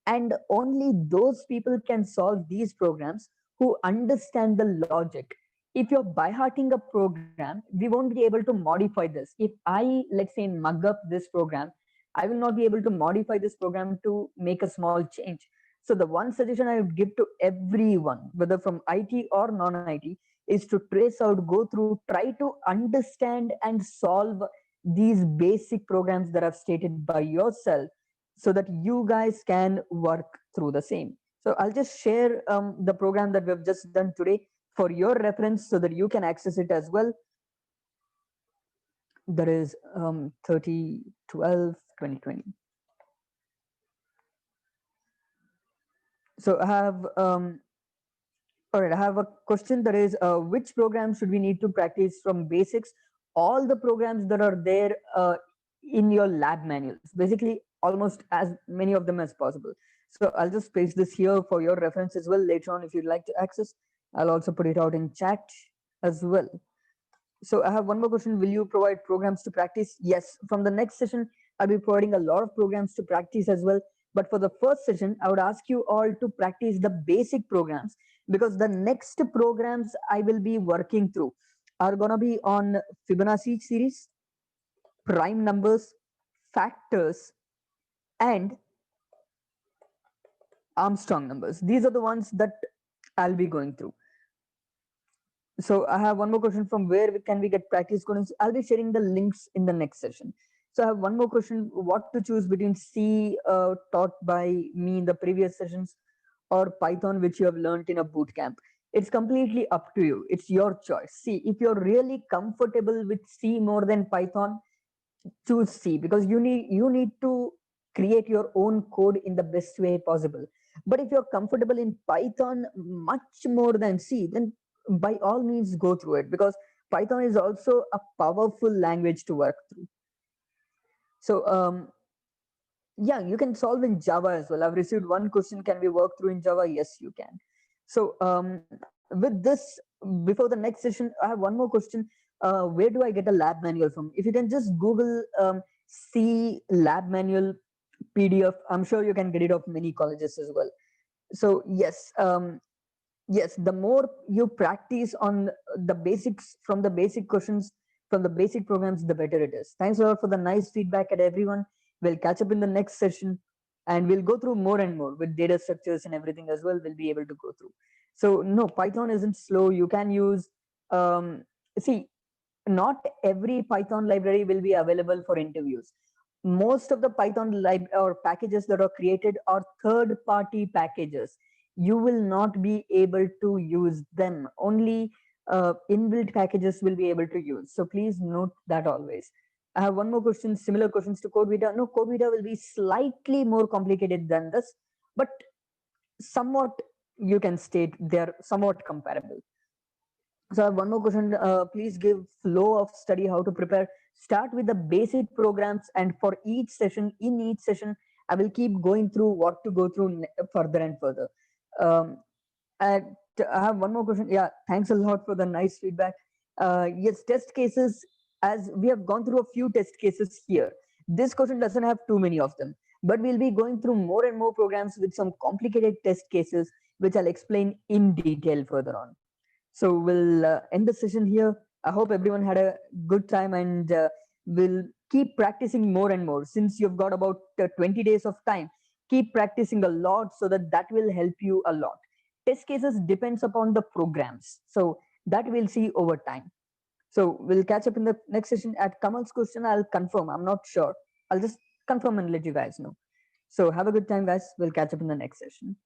And only those people can solve these programs who understand the logic. If you're by hearting a program, we won't be able to modify this. If I, let's say, mug up this program, I will not be able to modify this program to make a small change. So the one suggestion I would give to everyone, whether from IT or non-IT, is to trace out, go through, try to understand and solve these basic programs that I've stated by yourself, so that you guys can work through the same. So I'll just share the program that we've just done today for your reference so that you can access it as well. That is 30/12/2020. So I have all right, I have a question that is which programs should we need to practice from basics? All the programs that are there in your lab manuals, basically almost as many of them as possible. So I'll just paste this here for your reference as well later on if you'd like to access. I'll also put it out in chat as well. So I have one more question. Will you provide programs to practice? Yes, from the next session, I'll be providing a lot of programs to practice as well. But for the first session, I would ask you all to practice the basic programs, because the next programs I will be working through are going to be on Fibonacci series, prime numbers, factors, and Armstrong numbers. These are the ones that I'll be going through. So I have one more question from where can we get practice questions? I'll be sharing the links in the next session. So I have one more question: what to choose between C taught by me in the previous sessions or Python, which you have learned in a boot camp? It's completely up to you. It's your choice. See, if you're really comfortable with C more than Python, choose C, because you need to create your own code in the best way possible. But if you're comfortable in Python much more than C, then by all means go through it, because Python is also a powerful language to work through. So yeah, you can solve in Java as well. I've received one question: can we work through in Java? Yes, you can. So with this, before the next session, I have one more question. Where do I get a lab manual from? If you can just Google C lab manual PDF, I'm sure you can get it off many colleges as well. So yes, Yes, the more you practice on the basics, from the basic questions, from the basic programs, the better it is. Thanks a lot for the nice feedback at everyone. We'll catch up in the next session, and we'll go through more and more with data structures and everything as well. We'll be able to go through. So no, Python isn't slow. You can use, um, see, not every Python library will be available for interviews. Most of the Python lib or packages that are created are third party packages. You will not be able to use them. Only inbuilt packages will be able to use. So please note that always. I have one more question, similar questions to CodeVita. No, CodeVita will be slightly more complicated than this, but somewhat you can state they're somewhat comparable. So I have one more question. Please give flow of study, how to prepare. Start with the basic programs, and for each session, in each session, I will keep going through what to go through further and further. Um, and I have one more question. Yeah, thanks a lot for the nice feedback. Yes, test cases, as we have gone through a few test cases here. This question doesn't have too many of them, but we'll be going through more and more programs with some complicated test cases, which I'll explain in detail further on. So we'll end the session here. I hope everyone had a good time, and we'll keep practicing more and more. Since you've got about 20 days of time, keep practicing a lot so that that will help you a lot. Test cases depends upon the programs. So that we'll see over time. So we'll catch up in the next session. At Kamal's question, I'll confirm. I'm not sure. I'll just confirm and let you guys know. So have a good time, guys. We'll catch up in the next session.